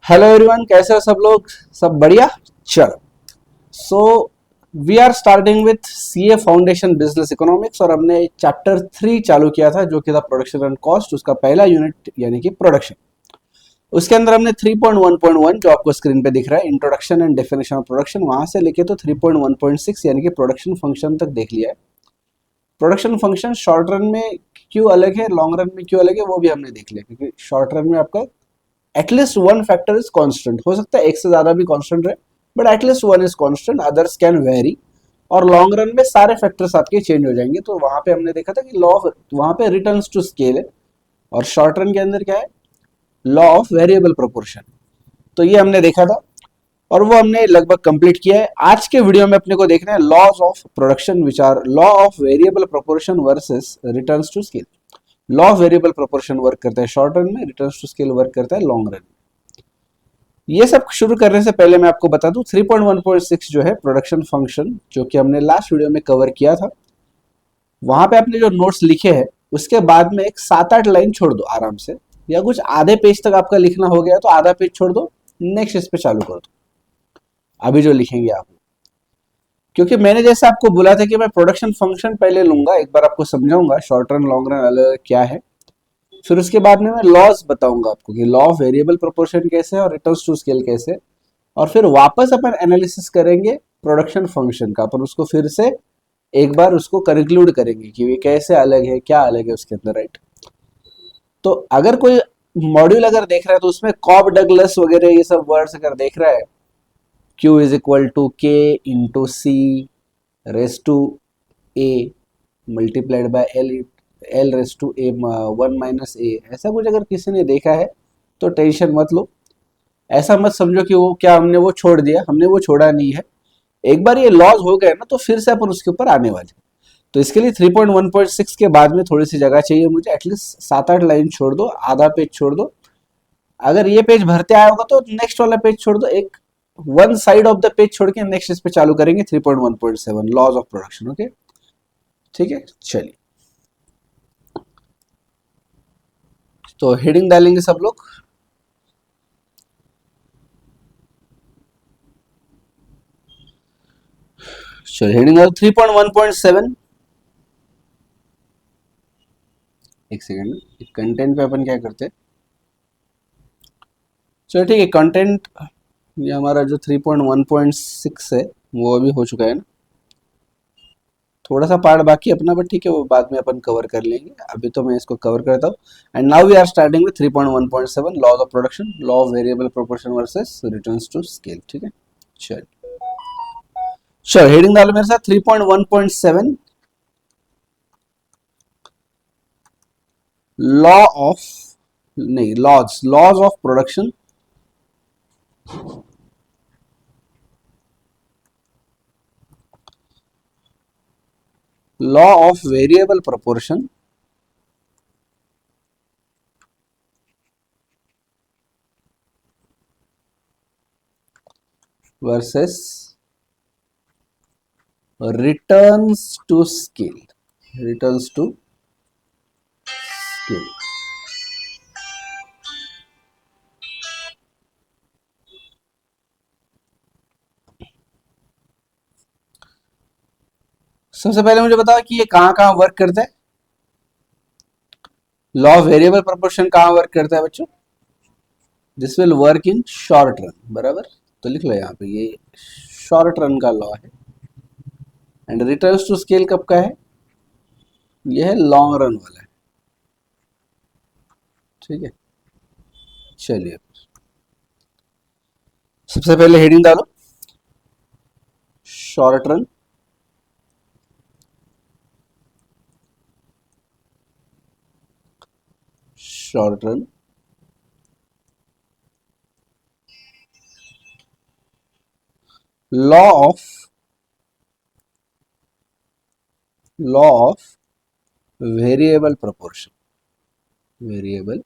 Hello everyone, कैसे हो सब लोग? सब बढ़िया। चलो, so we are starting with CA foundation business economics और हमने चैप्टर 3 चालू किया था जो कि था प्रोडक्शन एंड कॉस्ट। उसका पहला यूनिट यानी कि प्रोडक्शन। उसके अंदर हमने 3.1.1 जो आपको स्क्रीन पे दिख रहा है, introduction and definition of production, वहां से लेके तो 3.1.6 यानी कि प्रोडक्शन फंक्शन तक देख लिया है। प्रोडक्शन फंक्शन शॉर्ट रन में क्यों अलग है, लॉन्ग रन में क्यों अलग है, वो भी हमने देख लिया, क्योंकि शॉर्ट रन में आपका at least one factor is constant. हो सकता है एक से ज्यादा भी कांस्टेंट रहे, but at least one is constant, others can very. और लॉन्ग रन में सारे फैक्टर्स आपके चेंज हो जाएंगे। तो वहां पे हमने देखा था कि लॉ ऑफ, वहां पे रिटर्न्स टू स्केल है, और शॉर्ट रन के अंदर क्या है, लॉ ऑफ वेरिएबल प्रोपोर्शन। तो ये हमने देखा था और वो हमने लगभग कंप्लीट किया है। आज के वीडियो में अपने को देखना है laws of production, which are law of variable proportion versus returns to scale. Law of variable proportion work करता है शॉर्ट रन में, रिटर्न्स टू स्केल वर्क करता है लॉन्ग रन में। ये सब शुरू करने से पहले मैं आपको बता दूं 3.1.6 जो है प्रोडक्शन फंक्शन, जो कि हमने लास्ट वीडियो में कवर किया था, वहां पे आपने जो नोट्स लिखे हैं उसके बाद में एक 7-8 लाइन छोड़ दो आराम से, या कुछ आधे पेज तक आपका लिखना हो गया तो आधा पेज छोड़ दो, नेक्स्ट इस पे चालू कर दो अभी जो लिखेंगे आप। क्योंकि मैंने जैसे आपको बोला था कि मैं प्रोडक्शन फंक्शन पहले लूंगा, एक बार आपको समझाऊंगा शॉर्ट रन लॉन्ग रन अलग क्या है, फिर उसके बाद में मैं लॉज बताऊंगा आपको कि लॉ ऑफ वेरिएबल प्रोपोर्शन कैसे है और रिटर्न्स टू स्केल कैसे है। और फिर वापस अपन एनालिसिस करेंगे प्रोडक्शन फंक्शन का, अपन उसको फिर से एक बार उसको कंक्लूड करेंगे कि ये कैसे अलग है, क्या अलग है उसके अंदर, राइट। तो अगर कोई मॉड्यूल अगर देख रहा है तो उसमें कॉब डगलस वगैरह ये सब वर्ड्स अगर देख रहा है, Q is equal to K into C raise to a multiplied by L, L raise to a 1 - a, ऐसा कुछ अगर किसी ने देखा है तो टेंशन मत लो। ऐसा मत समझो कि वो क्या हमने वो छोड़ दिया, हमने वो छोड़ा नहीं है। एक बार ये लॉज हो गए ना तो फिर से अपन उसके ऊपर आने वाले। तो इसके लिए 3.1.6 के बाद में थोड़ी सी जगह चाहिए मुझे, एटलीस्ट 7-8 लाइन छोड़ दो, आधा पेज छोड़ दो। अगर ये पेज भरते आया होगा तो नेक्स्ट वाला पेज छोड़ दो, एक one side of the page छोड़ के नेक्स्ट इस पे चालू करेंगे 3.1.7 लॉज ऑफ प्रोडक्शन। ओके, ठीक है, चलिए। तो हेडिंग डालेंगे सब लोग। चलिए, हेडिंग डालो 3.1.7। एक सेकेंड, कंटेंट पे अपन क्या करते हैं। चलो ठीक है, कंटेंट ये हमारा जो 3.1.6 है वो अभी हो चुका है ना। थोड़ा सा पार्ट बाकी अपना, बट ठीक है, वो बाद में अपन कवर कर लेंगे। अभी तो मैं इसको कवर करता हूँ। And now we are starting with 3.1.7 laws of production, law of variable proportion versus returns to scale. ठीक है, चल चलो हेडिंग डालो मेरे साथ 3.1.7 लॉ ऑफ, नहीं, laws, laws of production law of variable proportion versus returns to scale, returns to scale. सबसे पहले मुझे बताओ कि ये कहां कहां वर्क करता है। लॉ ऑफ वेरिएबल प्रोपोर्शन कहां वर्क करता है बच्चों? This will work in short run, बराबर। तो लिख लो यहाँ पे, ये शॉर्ट रन का लॉ है। एंड रिटर्न्स टू स्केल कब का है? ये है लॉन्ग रन वाला है। ठीक है, चलिए सबसे पहले हेडिंग डालो short run, short run law of, law of variable proportion, variable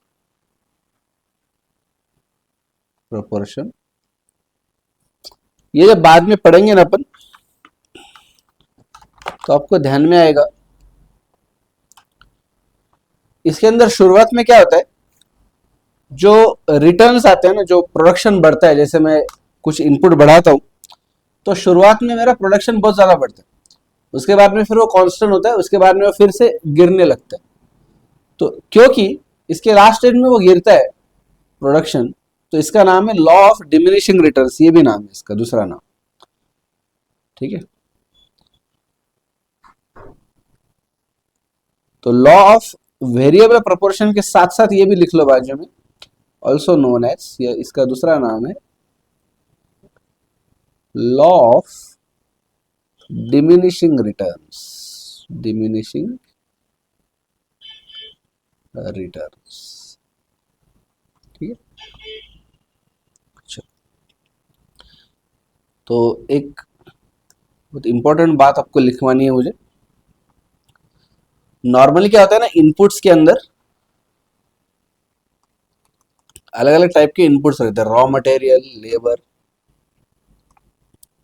proportion. ये जब बाद में पढ़ेंगे ना अपन तो आपको ध्यान में आएगा। इसके अंदर शुरुआत में क्या होता है, जो रिटर्न्स आते हैं ना, जो प्रोडक्शन बढ़ता है, जैसे मैं कुछ इनपुट बढ़ाता हूँ तो शुरुआत में मेरा प्रोडक्शन बहुत ज्यादा बढ़ता है, उसके बाद में फिर वो कांस्टेंट होता है, उसके बाद में वो फिर से गिरने लगता है। तो क्योंकि इसके लास्ट स्टेज में वो गिरता है प्रोडक्शन, तो इसका नाम है लॉ ऑफ डिमिनिशिंग रिटर्न्स, ये भी नाम है इसका, दूसरा नाम। ठीक है, तो लॉ ऑफ वेरिएबल प्रोपोर्शन के साथ साथ ये भी लिख लो बाजू में, ऑल्सो नोन एज, ये इसका दूसरा नाम है law of diminishing returns, diminishing returns. ठीक है, अच्छा, तो एक बहुत इंपॉर्टेंट बात आपको लिखवानी है मुझे। नॉर्मली क्या होता है ना, इनपुट्स के अंदर अलग अलग टाइप के इनपुट्स रहते हैं, raw material, labour,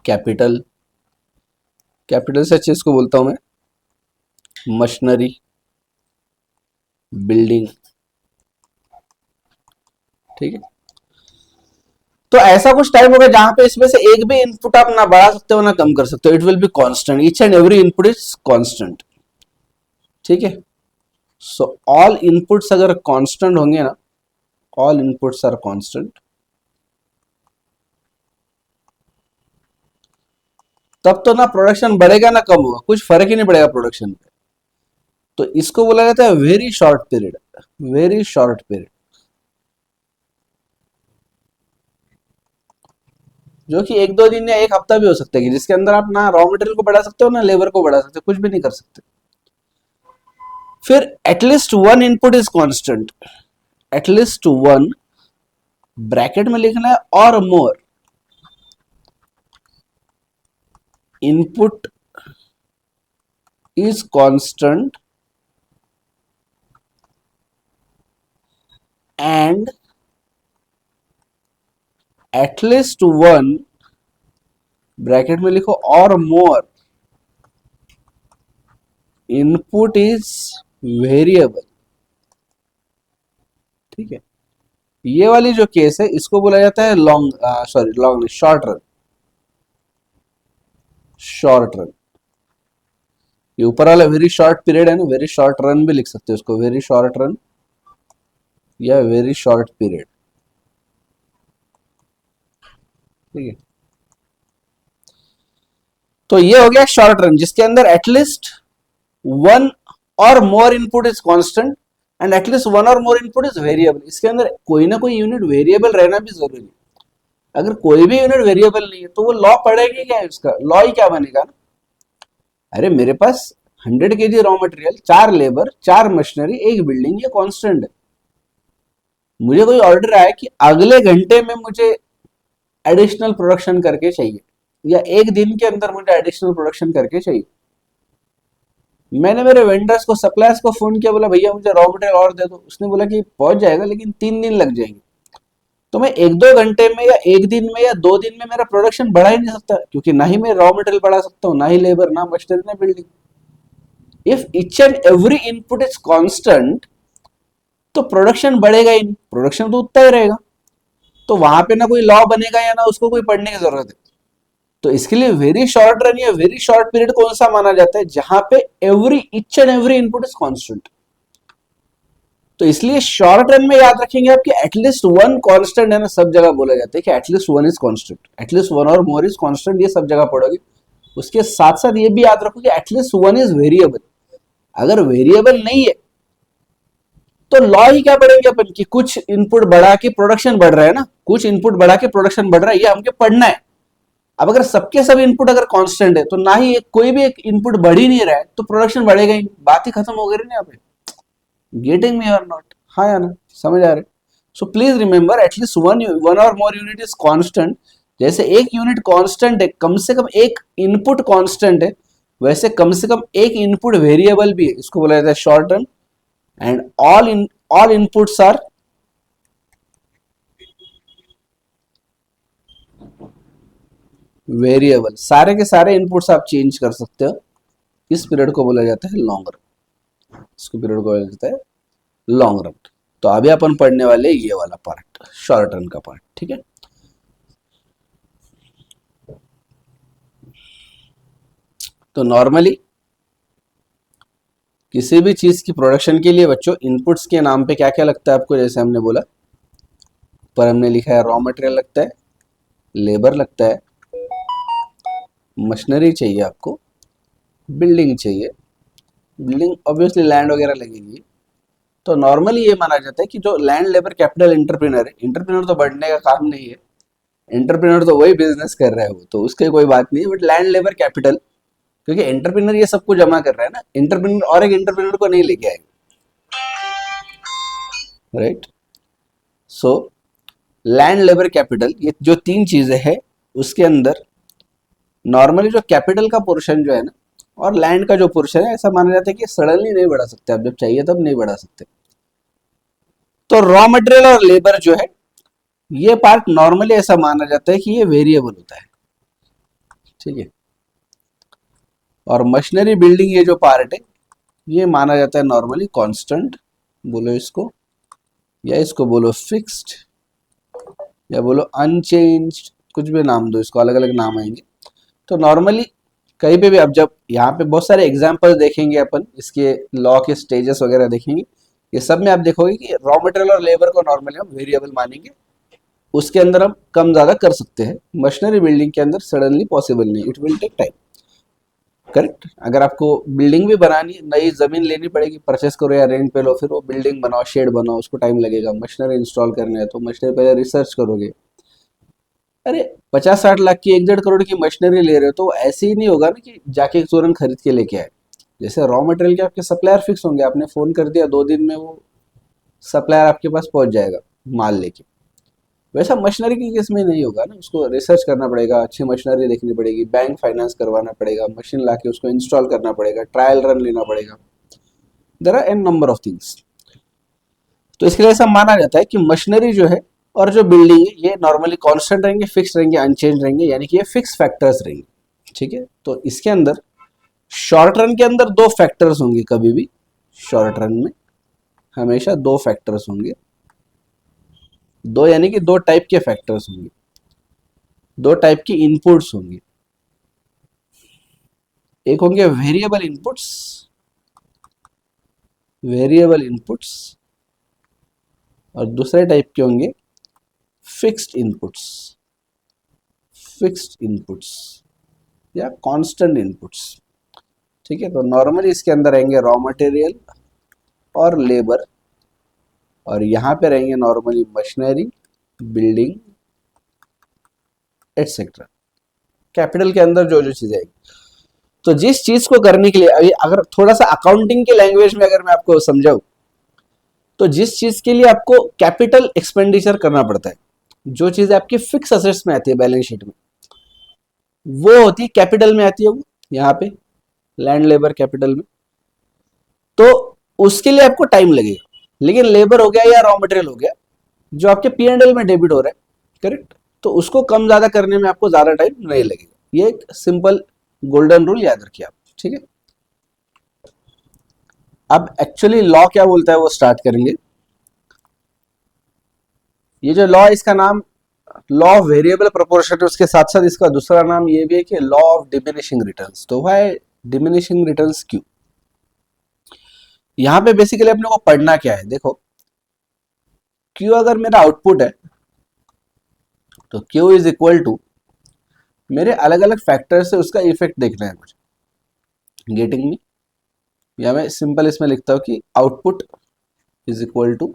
capital. Capital से अच्छे इसको बोलता हूं मैं मशीनरी, बिल्डिंग। ठीक है, तो ऐसा कुछ टाइप होगा जहां पे इसमें से एक भी इनपुट आप ना बढ़ा सकते हो ना कम कर सकते हो, it will be constant, each and every input is constant. ठीक है, सो ऑल इनपुट्स अगर कांस्टेंट होंगे ना, ऑल इनपुट्स आर कांस्टेंट, तब तो ना प्रोडक्शन बढ़ेगा ना कम होगा, कुछ फर्क ही नहीं पड़ेगा प्रोडक्शन पे। तो इसको बोला जाता है very short period, very short period, जो कि एक दो दिन या एक हफ्ता भी हो सकता है, कि जिसके अंदर आप ना रॉ मटेरियल को बढ़ा सकते हो ना लेबर को बढ़ा सकते हो, कुछ भी नहीं कर सकते। फिर at least one input is constant, at least one, bracket में लिखना है और more input is constant and at least one, bracket में लिखो और मोर इनपुट इज वेरिएबल। ठीक है, ये वाली जो केस है इसको बोला जाता है long, sorry long, short run, short run. ये ऊपर वाला वेरी शॉर्ट पीरियड है ना, वेरी शॉर्ट रन भी लिख सकते हो उसको, वेरी शॉर्ट रन या वेरी शॉर्ट पीरियड। ठीक है, तो ये हो गया शॉर्ट रन, जिसके अंदर एटलीस्ट वन और more input is constant and at least one और मोर इनपुट इज वेरिएबल। इसके अंदर कोई ना कोई यूनिट वेरिएबल रहना भी जरूरी है। अगर कोई भी यूनिट वेरिएबल नहीं है तो वो लॉ पड़ेगी क्या, इसका लॉ ही क्या बनेगा ना। अरे मेरे पास 100 kg raw material, 4 labour, 4 machinery, एक बिल्डिंग, ये कांस्टेंट है। मुझे कोई ऑर्डर आया कि अगले घंटे में मुझे एडिशनल प्रोडक्शन करके चाहिए, या एक दिन के अंदर मुझे एडिशनल प्रोडक्शन करके चाहिए। मैंने मेरे वेंडर्स को, सप्लायर्स को फोन किया, बोला भैया मुझे रॉ मटेरियल और दे दो। उसने बोला कि पहुंच जाएगा लेकिन 3 दिन लग जाएंगे। तो मैं 1-2 घंटे में या एक दिन में या 2 दिन में मेरा प्रोडक्शन बढ़ा ही नहीं सकता, क्योंकि ना ही मैं रॉ मटेरियल बढ़ा सकता हूँ, ना ही लेबर, ना मशीनरी, ना building. If each and every input is constant तो प्रोडक्शन बढ़ेगा ही नहीं, प्रोडक्शन तो उतना ही रहेगा। तो वहां पे ना कोई लॉ बनेगा या ना उसको कोई पढ़ने की जरूरत है। तो इसके लिए वेरी शॉर्ट रन या वेरी शॉर्ट पीरियड कौन सा माना जाता है, जहां पे every each and every input is constant. तो इसलिए शॉर्ट रन में याद रखेंगे आप कि एटलीस्ट वन कांस्टेंट है ना, सब जगह बोला जाता है कि at least one is constant, at least one और मोर इज कांस्टेंट, ये सब जगह पढ़ोगे। उसके साथ साथ ये भी याद रखो कि एटलीस्ट वन इज वेरिएबल। अगर वेरिएबल नहीं है तो लॉ ही क्या पढ़ेंगे अपन कि कुछ इनपुट बढ़ा के प्रोडक्शन बढ़ रहा है ना, कुछ इनपुट बढ़ा के प्रोडक्शन बढ़ रहा है, ये हमको पढ़ना है। अब अगर सबके सब इनपुट अगर कांस्टेंट है तो ना ही कोई भी एक इनपुट बढ़ ही नहीं रहा है तो प्रोडक्शन बढ़ेगा ही, बात ही खत्म हो गई ना यहाँ पे। गेटिंग मी और नॉट, हाँ या ना, समझ आ रहे। So please remember at least one और मोर यूनिट इज कांस्टेंट। जैसे एक यूनिट कांस्टेंट है, कम से कम एक इनपुट कांस्टेंट है, वैसे कम से कम एक इनपुट वेरिएबल भी है, इसको बोला जाता है short run. And all inputs are variable, सारे के सारे इनपुट्स आप चेंज कर सकते हो। इस पीरियड को बोला जाता है लॉन्ग रन, इसको पीरियड को बोला जाता है लॉन्ग रन। तो अभी अपन पढ़ने वाले ये वाला पार्ट, शॉर्ट रन का पार्ट, ठीक है। तो नॉर्मली किसी भी चीज की प्रोडक्शन के लिए बच्चों इनपुट्स के नाम पे क्या क्या लगता है आपको, जैसे हमने बोला, पर हमने लिखा है रॉ मटेरियल लगता है, लेबर लगता है, मशीनरी चाहिए आपको, बिल्डिंग चाहिए, बिल्डिंग ऑब्वियसली लैंड वगैरह लगेगी। तो नॉर्मली ये माना जाता है कि जो लैंड लेबर कैपिटल एंटरप्रेन्योर है, एंटरप्रेन्योर तो बढ़ने का काम नहीं है, एंटरप्रेन्योर तो वही बिजनेस कर रहा है, वो तो उसके कोई बात नहीं है, बट लैंड लेबर कैपिटल, क्योंकि एंटरप्रेन्योर ये सबको जमा कर रहा है ना, एंटरप्रेन्योर और एक एंटरप्रेन्योर को नहीं लेके आएगा, right. So land labour capital, ये जो तीन चीजें हैं, उसके अंदर नॉर्मली जो कैपिटल का पोर्शन जो है ना, और लैंड का जो पोर्शन है, ऐसा माना जाता है कि सडनली नहीं बढ़ा सकते आप, जब चाहिए तब नहीं बढ़ा सकते। तो रॉ मटेरियल और लेबर जो है, ये पार्ट नॉर्मली ऐसा माना जाता है कि ये वेरिएबल होता है, ठीक है। और मशीनरी बिल्डिंग ये जो पार्ट है, ये माना जाता है नॉर्मली कांस्टेंट, बोलो इसको, या इसको बोलो फिक्स्ड, या बोलो अनचेंज्ड, कुछ भी नाम दो इसको, अलग अलग नाम आएंगे। तो नॉर्मली कहीं पे भी अब जब यहाँ पे बहुत सारे एग्जाम्पल देखेंगे अपन, इसके लॉ के स्टेजेस वगैरह देखेंगे, ये सब में आप देखोगे कि रॉ मटेरियल और लेबर को नॉर्मली हम वेरिएबल मानेंगे, उसके अंदर हम कम ज़्यादा कर सकते हैं। मशीनरी बिल्डिंग के अंदर सडनली पॉसिबल नहीं, it will take time, correct. अगर आपको बिल्डिंग भी बनानी है, नई ज़मीन लेनी पड़ेगी, परचेस करो या रेंट पे लो, फिर वो बिल्डिंग बनाओ, शेड बनाओ, उसको टाइम लगेगा। मशीनरी इंस्टॉल करने है तो मशीनरी पहले रिसर्च करोगे। अरे 50-60 लाख की 1-1.5 करोड़ की मशीनरी ले रहे हो, तो ऐसे ही नहीं होगा ना कि जाके तुरंत खरीद के लेके आए। जैसे रॉ मटेरियल के आपके सप्लायर फिक्स होंगे, आपने फ़ोन कर दिया 2 दिन में वो सप्लायर आपके पास पहुंच जाएगा माल लेके। वैसा मशीनरी की केस में नहीं होगा ना, उसको रिसर्च करना पड़ेगा, अच्छी मशीनरी देखनी पड़ेगी, बैंक फाइनेंस करवाना पड़ेगा, मशीन लाके उसको इंस्टॉल करना पड़ेगा, ट्रायल रन लेना पड़ेगा, there are n number of things. तो इसके लिए ऐसा माना जाता है कि मशीनरी जो है और जो बिल्डिंग है, ये नॉर्मली कांस्टेंट रहेंगे, फिक्स रहेंगे, अनचेंज रहेंगे, यानी कि ये फिक्स फैक्टर्स रहेंगे, ठीक है। तो इसके अंदर शॉर्ट रन के अंदर 2 फैक्टर्स होंगे, कभी भी शॉर्ट रन में हमेशा 2 फैक्टर्स होंगे, 2 यानी कि 2 टाइप के फैक्टर्स होंगे, 2 टाइप की इनपुट्स होंगी। एक होंगे वेरिएबल इनपुट्स, वेरिएबल इनपुट्स, और दूसरे टाइप के होंगे फिक्स्ड इनपुट्स, फिक्स्ड इनपुट्स या कांस्टेंट इनपुट्स, ठीक है। तो नॉर्मली इसके अंदर रहेंगे रॉ मटेरियल और लेबर, और यहाँ पे रहेंगे normally machinery, building, etcetera. Capital के अंदर जो जो चीजें आएगी, तो जिस चीज को करने के लिए, अभी अगर थोड़ा सा अकाउंटिंग की लैंग्वेज में अगर मैं आपको समझाऊं, तो जिस चीज के लिए आपको कैपिटल एक्सपेंडिचर करना पड़ता है, जो चीज आपकी फिक्स असेट्स में आती है बैलेंस शीट में, वो होती है कैपिटल में आती है, वो यहाँ पे लैंड लेबर कैपिटल में। तो उसके लिए आपको टाइम लगेगा, लेकिन लेबर हो गया या रॉ मटेरियल हो गया जो आपके P&L में डेबिट हो रहा है, करेक्ट, तो उसको कम ज्यादा करने में आपको ज्यादा टाइम नहीं लगेगा। ये एक सिंपल गोल्डन रूल याद रखिए आप, ठीक है। अब एक्चुअली लॉ क्या बोलता है वो स्टार्ट करेंगे। ये जो लॉ, इसका नाम लॉ ऑफ वेरिएबल प्रोपोर्शन है, उसके साथ साथ इसका दूसरा नाम ये भी है कि लॉ ऑफ डिमिनिशिंग रिटर्न्स। तो भाई डिमिनिशिंग रिटर्न्स क्यों? यहाँ पे बेसिकली अपने को पढ़ना क्या है, देखो क्यू अगर मेरा आउटपुट है, तो क्यू इज इक्वल टू मेरे अलग अलग फैक्टर से उसका इफेक्ट देखना है मुझे, गेटिंग में। या मैं सिंपल इसमें लिखता हूं कि आउटपुट इज इक्वल टू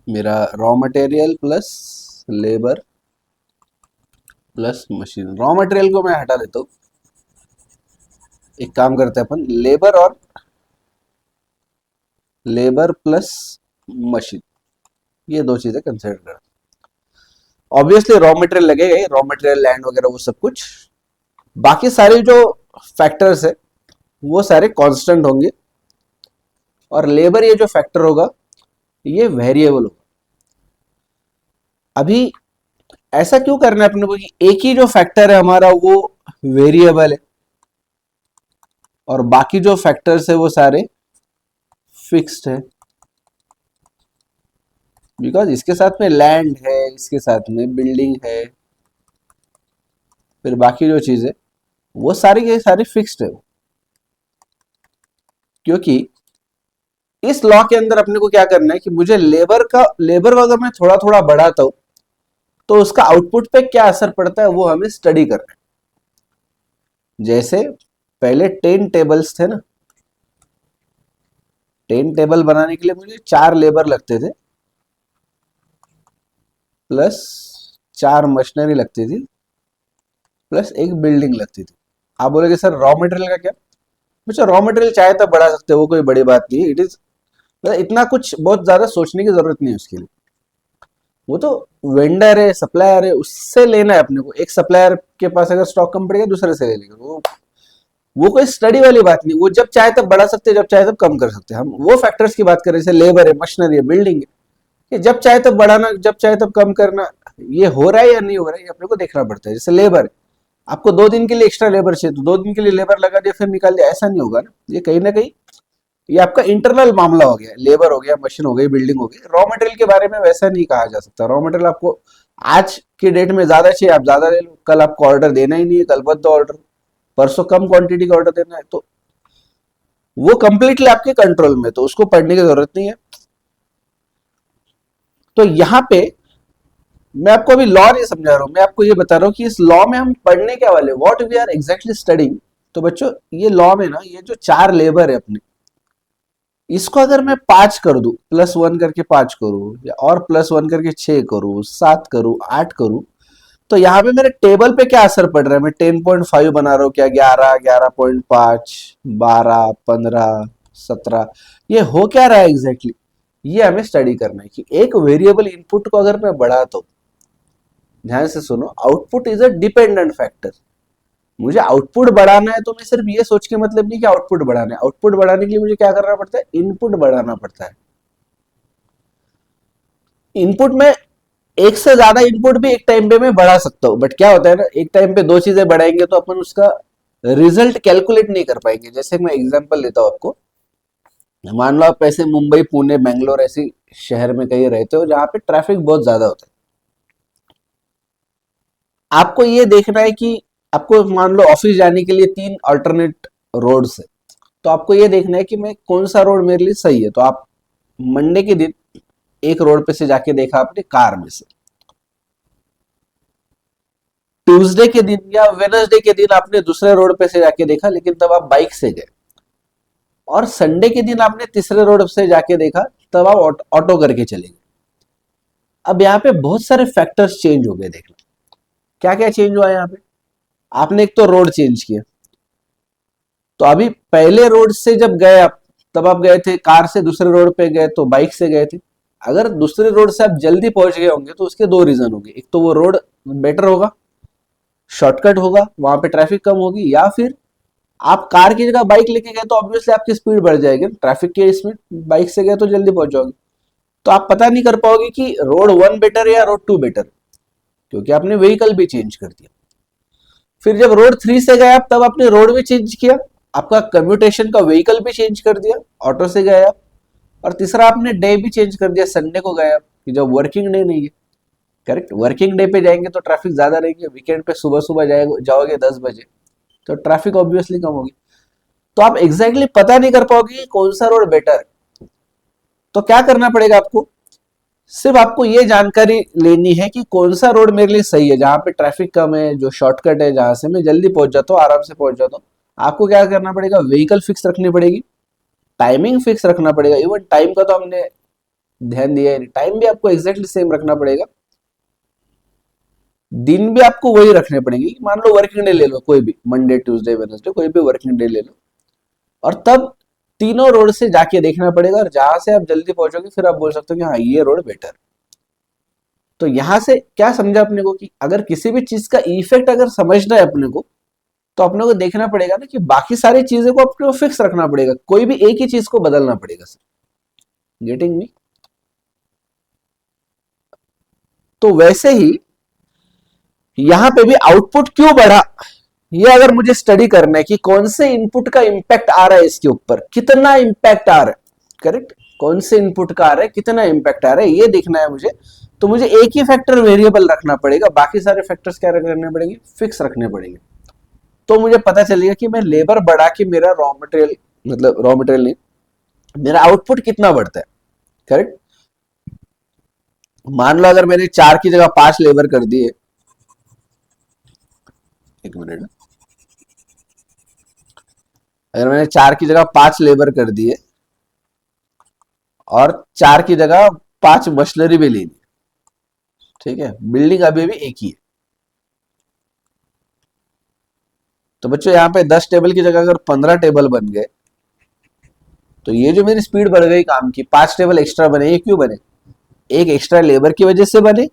मेरा raw material plus labour plus machine. Raw material को मैं हटा देता हूं, एक काम करते हैं अपन, लेबर प्लस मशीन, ये 2 चीजें कंसिडर करते हैं। ऑब्वियसली रॉ मटेरियल लगेगा, रॉ मटेरियल, लैंड वगैरह वो सब कुछ। बाकी सारे जो फैक्टर्स है वो सारे कांस्टेंट होंगे, और लेबर ये जो फैक्टर होगा ये वेरिएबल होगा। अभी ऐसा क्यों करना है अपने को कि एक ही जो फैक्टर है हमारा वो वेरिएबल है, और बाकी जो फैक्टर्स है वो सारे फिक्स्ड है, बिकॉज इसके साथ में लैंड है, इसके साथ में बिल्डिंग है, फिर बाकी जो चीज है वो सारी के सारी फिक्स्ड है। क्योंकि इस लॉ के अंदर अपने को क्या करना है कि मुझे लेबर को अगर मैं थोड़ा थोड़ा बढ़ाता हूं तो उसका आउटपुट पे क्या असर पड़ता है वो हमें स्टडी करना है। जैसे पहले 10 टेबल्स थे ना, 10 टेबल बनाने के लिए मुझे 4 लेबर लगते थे प्लस 4 मशीनरी लगती थी प्लस एक बिल्डिंग लगती थी। आप बोलोगे सर रॉ मटेरियल का क्या? बच्चा रॉ मटेरियल चाहे तब बढ़ा सकते हो, वो कोई बड़ी बात नहीं है। इट इज इतना कुछ बहुत ज्यादा सोचने की जरूरत नहीं है उसके लिए। वो तो वेंडर है, सप्लायर है, उससे लेना है अपने को। एक सप्लायर के पास अगर स्टॉक कम पड़ेगा दूसरे से ले लेगा, वो कोई स्टडी वाली बात नहीं। वो जब चाहे तब बढ़ा सकते हैं, जब चाहे तब कम कर सकते हैं। हम वो फैक्टर्स की बात कर रहे हैं, जैसे लेबर है, मशीनरी है, बिल्डिंग है, कि जब चाहे तब बढ़ाना, जब चाहे तब कम करना, ये हो रहा है या नहीं हो रहा है, ये अपने को देखना पड़ता है। जैसे लेबर, आपको 2 दिन के लिए एक्स्ट्रा लेबर चाहिए तो 2 दिन के लिए लेबर लगा दिया फिर निकाल दिया, ऐसा नहीं होगा ना। ये कहीं ना कहीं ये आपका इंटरनल मामला हो गया, लेबर हो गया, मशीन हो गई, बिल्डिंग हो गई। रॉ मटेरियल के बारे में वैसा नहीं कहा जा सकता। रॉ मटेरियल आपको आज की डेट में ज्यादा चाहिए, आप ज्यादा ले लो, कल आपको ऑर्डर देना ही नहीं है, कल मत दो ऑर्डर, परसों कम क्वांटिटी का ऑर्डर देना है, तो वो कंप्लीटली आपके कंट्रोल में, तो उसको पढ़ने की जरूरत नहीं है। तो यहां पे मैं आपको अभी लॉ नहीं समझा रहा हूं, मैं आपको ये बता रहा हूं कि इस लॉ में हम पढ़ने क्या वाले, what we are exactly studying. तो बच्चों ये लॉ में ना, ये जो 4 लेबर है अपने, इसको अगर मैं 5 कर दूं, +1 करके 5 करूं, या और +1 करके 6 करूं, 7 करूं, 8 करूं, तो यहाँ पे मेरे टेबल पे क्या असर पड़ रहा है? मैं 10.5 बना रहा हूँ क्या, 11, 11.5, 12, 15, 17, ये हो क्या रहा है एग्जैक्टली? ये हमें स्टडी करना है कि एक वेरिएबल इनपुट को अगर मैं बढ़ाता हूँ, ध्यान से सुनो, output is a dependent factor. मुझे आउटपुट बढ़ाना है तो मैं सिर्फ ये सोच के मतलब नहीं कि आउटपुट बढ़ाना है। आउटपुट बढ़ाने के लिए मुझे क्या करना पड़ता है? इनपुट बढ़ाना पड़ता है। इनपुट में एक से ज्यादा इनपुट भी एक टाइम पे मैं बढ़ा सकता हूँ, बट क्या होता है ना, एक टाइम पे 2 चीजें बढ़ाएंगे तो अपन उसका रिजल्ट कैलकुलेट नहीं कर पाएंगे। जैसे मैं एग्जांपल लेता हूँ आपको, मान लो आप ऐसे मुंबई, पुणे, बेंगलोर ऐसी शहर में कहीं रहते हो जहां पे ट्रैफिक बहुत ज्यादा होता है। आपको ये देखना है कि आपको मान लो ऑफिस जाने के लिए 3 अल्टरनेट रोड्स है, तो आपको ये देखना है कि मैं कौन सा रोड मेरे लिए सही है। तो आप मंडे के दिन एक रोड पे से जाके देखा आपने कार में से, ट्यूसडे के दिन या वेनसडे के दिन आपने दूसरे रोड पे से जाके देखा, लेकिन तब आप बाइक से गए, और संडे के दिन आपने तीसरे रोड से जाके देखा, तब आप ऑटो करके चले गए। अब यहाँ पे बहुत सारे फैक्टर्स चेंज हो गए। देखना क्या क्या चेंज हुआ है यहाँ पे। आपने एक तो रोड चेंज किया, तो अभी पहले रोड से जब गए आप, तब आप गए थे कार से, दूसरे रोड पे गए तो बाइक से गए थे। अगर दूसरे रोड से आप जल्दी पहुंच गए होंगे तो उसके 2 रीजन होंगे। एक तो वो रोड बेटर होगा, शॉर्टकट होगा, वहां पे ट्रैफिक कम होगी, या फिर आप कार की जगह बाइक लेके गए तो ऑब्वियसली आपकी स्पीड बढ़ जाएगी ट्रैफिक के इसमें। बाइक से गए तो जल्दी पहुंच जाओगे, तो आप पता नहीं कर पाओगे कि रोड 1 बेटर या रोड 2 बेटर, क्योंकि आपने व्हीकल भी चेंज कर दिया। फिर जब रोड 3 से गए आप, तब आपने रोड भी चेंज किया, आपका कम्यूटेशन का व्हीकल भी चेंज कर दिया, ऑटो से गए आप। और तीसरा आपने डे भी चेंज कर दिया, संडे को गए आप, कि जब वर्किंग डे नहीं है। करेक्ट, वर्किंग डे पे जाएंगे तो ट्रैफिक ज्यादा रहेंगे, वीकेंड पे सुबह सुबह जाओगे 10 बजे तो ट्रैफिक ऑब्वियसली कम होगी। तो आप एग्जैक्टली पता नहीं कर पाओगे कि कौन सा रोड बेटर है। तो क्या करना पड़ेगा आपको? सिर्फ आपको ये जानकारी लेनी है कि कौन सा रोड मेरे लिए सही है, जहां पे ट्रैफिक कम है, जो शॉर्टकट है, जहां से मैं जल्दी पहुंच जाता हूँ, आराम से पहुंच जाता हूँ। आपको क्या करना पड़ेगा? व्हीकल फिक्स रखनी पड़ेगी, टाइमिंग फिक्स रखना पड़ेगा। इवन टाइम का तो हमने ध्यान दिया है, टाइम भी आपको एग्जैक्टली सेम रखना पड़ेगा। दिन भी आपको वही रखने पड़ेंगे। मान लो वर्किंग डे ले लो, कोई भी मंडे, ट्यूसडे, वेडनेसडे, कोई भी वर्किंग डे ले लो, और तब तीनों रोड से जाके देखना पड़ेगा, और जहां से आप जल्दी पहुंचोगे फिर आप बोल सकते हो कि हाँ ये रोड बेटर। तो यहां से क्या समझा अपने को कि अगर किसी भी चीज का इफेक्ट अगर समझना है अपने को, तो अपने को देखना पड़ेगा ना कि बाकी सारी चीजों को अपने को फिक्स रखना पड़ेगा, कोई भी एक ही चीज को बदलना पड़ेगा। Sir getting me? तो वैसे ही यहां पे भी आउटपुट क्यों बढ़ा, ये अगर मुझे स्टडी करना है कि कौन से इनपुट का इंपैक्ट आ रहा है इसके ऊपर, कितना इंपैक्ट आ रहा है, करेक्ट, कौन से इनपुट का आ रहा है, कितना इम्पैक्ट आ रहा है, ये देखना है मुझे। तो मुझे एक ही फैक्टर वेरिएबल रखना पड़ेगा, बाकी सारे फैक्टर्स क्या रखने पड़ेंगे, फिक्स रखने पड़ेंगे। तो मुझे पता चलेगा कि मैं लेबर बढ़ा के मेरा रॉ मटेरियल, मतलब रॉ मटेरियल नहीं, मेरा आउटपुट कितना बढ़ता है। करेक्ट, मान लो अगर मैंने 4 की जगह 5 लेबर कर दिए, एक मिनट, अगर मैंने 4 की जगह 5 लेबर कर दिए और 4 की जगह 5 मशीनरी भी ले ली, ठीक है, बिल्डिंग अभी भी एक ही है। तो बच्चों यहाँ पे 10 टेबल की जगह अगर 15 टेबल बन गए, तो ये जो मेरी स्पीड बढ़ गई काम की, 5 टेबल एक्स्ट्रा बने, ये क्यों बने, एक एक्स्ट्रा लेबर की वजह से बने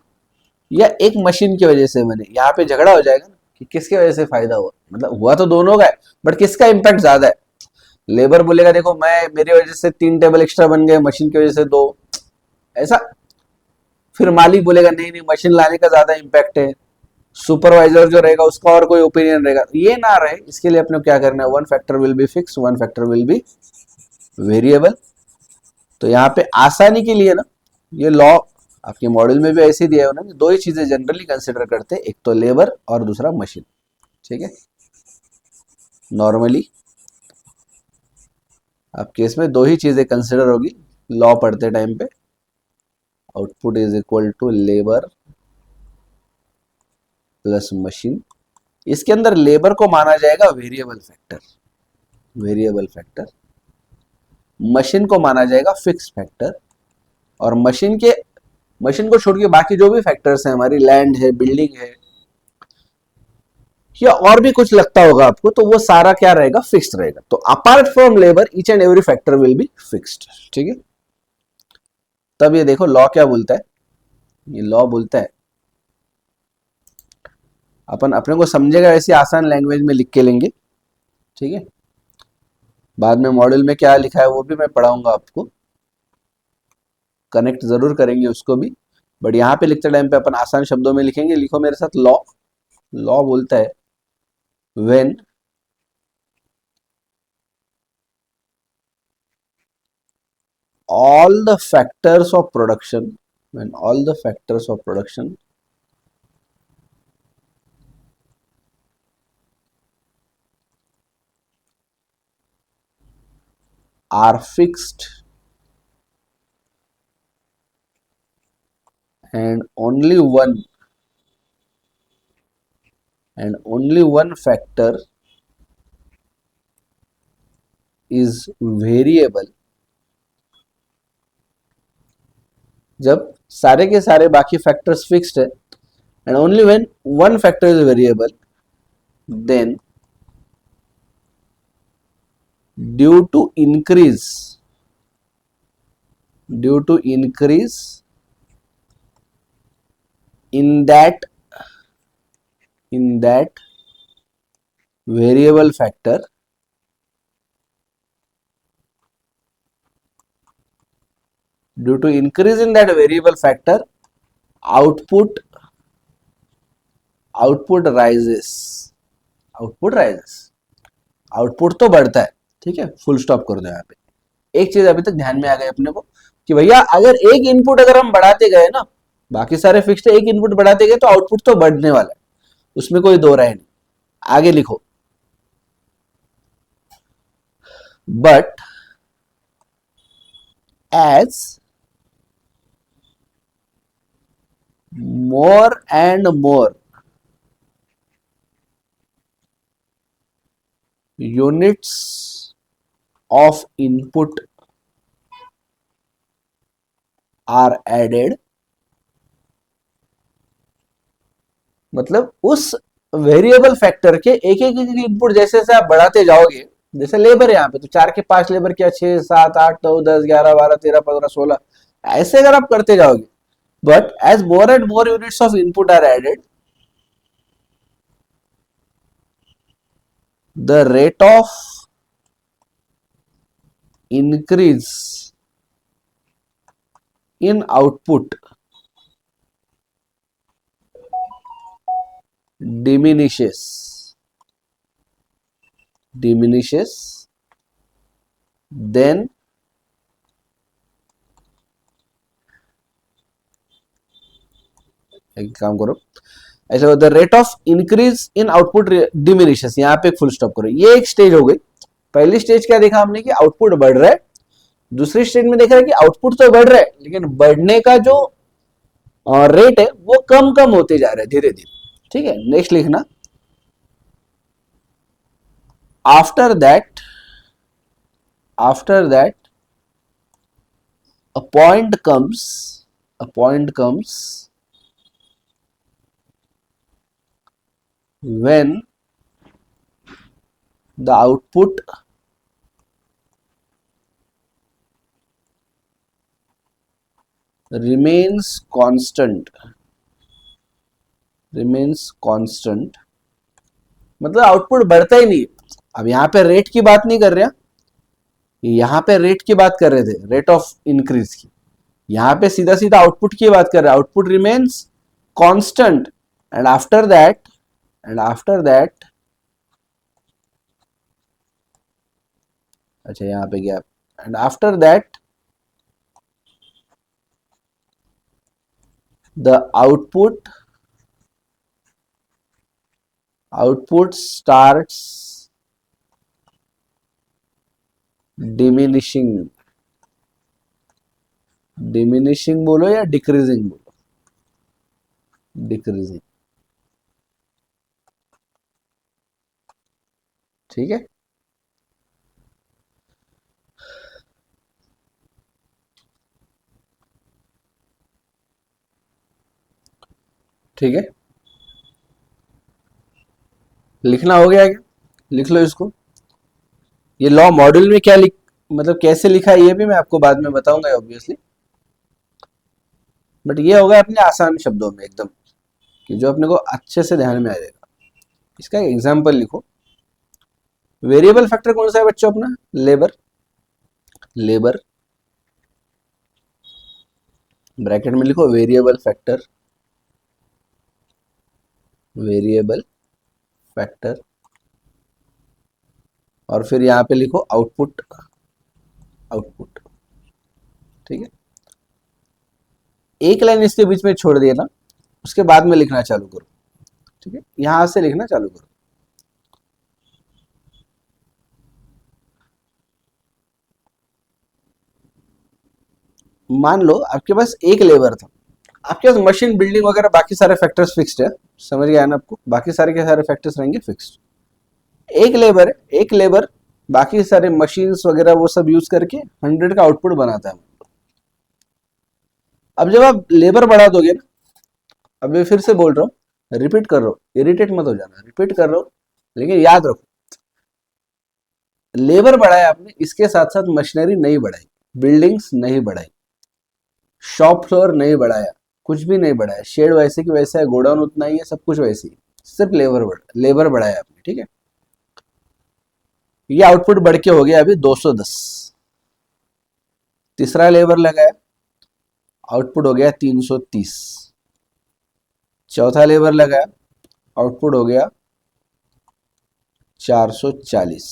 या एक मशीन की वजह से बने। यहाँ पे झगड़ा हो जाएगा ना कि किसकी वजह से फायदा हुआ, मतलब हुआ तो दोनों का है, बट किसका इंपैक्ट ज्यादा है। लेबर बोलेगा देखो मैं, मेरी वजह से 3 टेबल एक्स्ट्रा बन गए, मशीन की वजह से 2, ऐसा। फिर मालिक बोलेगा नहीं नहीं, मशीन लाने का ज्यादा इंपैक्ट है। सुपरवाइजर जो रहेगा उसका और कोई ओपिनियन रहेगा, ये ना रहे, इसके लिए अपने क्या करना है, one factor will be fix, one factor will be variable. तो यहाँ पे आसानी के लिए ना, ये लॉ आपके मॉडल में भी ऐसे दिया है उन्होंने, दो ही चीजें जनरली कंसिडर करते हैं, एक तो लेबर और दूसरा मशीन। ठीक है, नॉर्मली आप केस में दो ही चीजें कंसिडर होगी लॉ पढ़ते टाइम पे, output is equal to labour plus machine. इसके अंदर लेबर को माना जाएगा variable factor, variable factor, machine को माना जाएगा फिक्स फैक्टर, और मशीन को छोड़ के बाकी जो भी फैक्टर्स हैं, हमारी लैंड है, बिल्डिंग है, या और भी कुछ लगता होगा आपको, तो वो सारा क्या रहेगा, फिक्स्ड रहेगा। तो apart from labour each and every factor will be fixed. ठीक है, तब ये देखो लॉ क्या बोलता है, ये लॉ बोलता है, अपन अपने को समझेगा ऐसी आसान लैंग्वेज में लिख के लेंगे। ठीक है, बाद में मॉडल में क्या लिखा है वो भी मैं पढ़ाऊंगा आपको, कनेक्ट जरूर करेंगे उसको भी, बट यहाँ पे लिखते टाइम पे अपन आसान शब्दों में लिखेंगे। लिखो मेरे साथ, लॉ, लॉ बोलता है when all the factors of production, when all the factors of production are fixed and only one factor is variable, जब सारे के सारे बाकी फैक्टर्स फिक्स्ड है, and only when one factor is variable, then due to increase in that variable factor, due to increase in that variable factor, output rises, output rises, output तो बढ़ता है। ठीक है, फुल स्टॉप कर दो यहाँ पे। एक चीज अभी तक ध्यान में आ गई अपने को कि भैया अगर एक इनपुट अगर हम बढ़ाते गए ना, बाकी सारे फिक्स्ड है, एक इनपुट बढ़ाते गए तो आउटपुट तो बढ़ने वाला है, उसमें कोई दो राय नहीं। आगे लिखो, but as more and more units of input are added, मतलब उस वेरिएबल फैक्टर के एक एक इनपुट जैसे जैसे आप बढ़ाते जाओगे, जैसे लेबर है यहाँ पे तो 4 के 5 लेबर क्या, 6 7 8 9 10 11 12 13 15 16, ऐसे अगर आप करते जाओगे, but as more and more units of input are added, the rate of increase in output diminishes, then एक काम करो, ऐसे होता है rate of increase in output diminishes, यहाँ पे एक फुल स्टॉप करो। ये एक स्टेज हो गई। पहली स्टेज क्या देखा हमने कि आउटपुट बढ़ रहा है, दूसरी स्टेज में देखा है कि आउटपुट तो बढ़ रहा है लेकिन बढ़ने का जो रेट है वो कम कम होते जा रहा है धीरे धीरे। ठीक है, नेक्स्ट लिखना, after that a point comes when the output remains constant, मतलब आउटपुट बढ़ता ही नहीं। अब यहाँ पे रेट की बात नहीं कर रहे हैं, यहाँ पे रेट की बात कर रहे थे, रेट ऑफ इंक्रीज की। यहाँ पे सीधा सीधा आउटपुट की बात कर रहे हैं, output remains constant and after that अच्छा यहाँ पे गया, and after that the output starts diminishing बोलो या डिक्रीजिंग बोलो, डिक्रीजिंग। ठीक है, ठीक है, लिखना हो गया क्या? लिख लो इसको। ये लॉ मॉड्यूल में क्या लिख, मतलब कैसे लिखा है ये भी मैं आपको बाद में बताऊंगा ऑब्वियसली, बट ये होगा अपने आसान शब्दों में एकदम, कि जो अपने को अच्छे से ध्यान में आ जाएगा। इसका एग्जाम्पल लिखो। वेरिएबल फैक्टर कौन सा है बच्चों अपना? लेबर ब्रैकेट में लिखो वेरिएबल फैक्टर, और फिर यहाँ पे लिखो आउटपुट। ठीक है, एक लाइन इसके बीच में छोड़ दिया ना, उसके बाद में लिखना चालू करो। ठीक है, यहां से लिखना चालू करो। मान लो आपके पास एक लेबर था, आपके पास मशीन, बिल्डिंग वगैरह बाकी सारे फैक्टर्स फिक्स्ड है, समझ गया ना आपको? बाकी सारे के सारे फैक्टर्स रहेंगे फिक्स्ड। एक लेबर बाकी सारे मशीन्स वगैरह वो सब यूज करके 100 का आउटपुट बनाता है। अब जब आप लेबर बढ़ा दोगे ना, अब मैं फिर से बोल रहा हूँ, रिपीट कर रहा हूँ, इरिटेट मत हो जाना, रिपीट कर रहा हूँ, लेकिन याद रखो, लेबर बढ़ाया आपने, इसके साथ साथ मशीनरी नहीं बढ़ाई, बिल्डिंग्स नहीं बढ़ाई, शॉप फ्लोर नहीं बढ़ाया, कुछ भी नहीं बढ़ाया, शेड वैसे की वैसे है, गोडाउन उतना ही है, सब कुछ वैसे ही, सिर्फ लेबर बढ़ाया आपने। ठीक है, ये आउटपुट बढ़ के हो गया अभी 210। तीसरा लेबर लगाया, आउटपुट हो गया 330। चौथा लेबर लगाया, आउटपुट हो गया 440।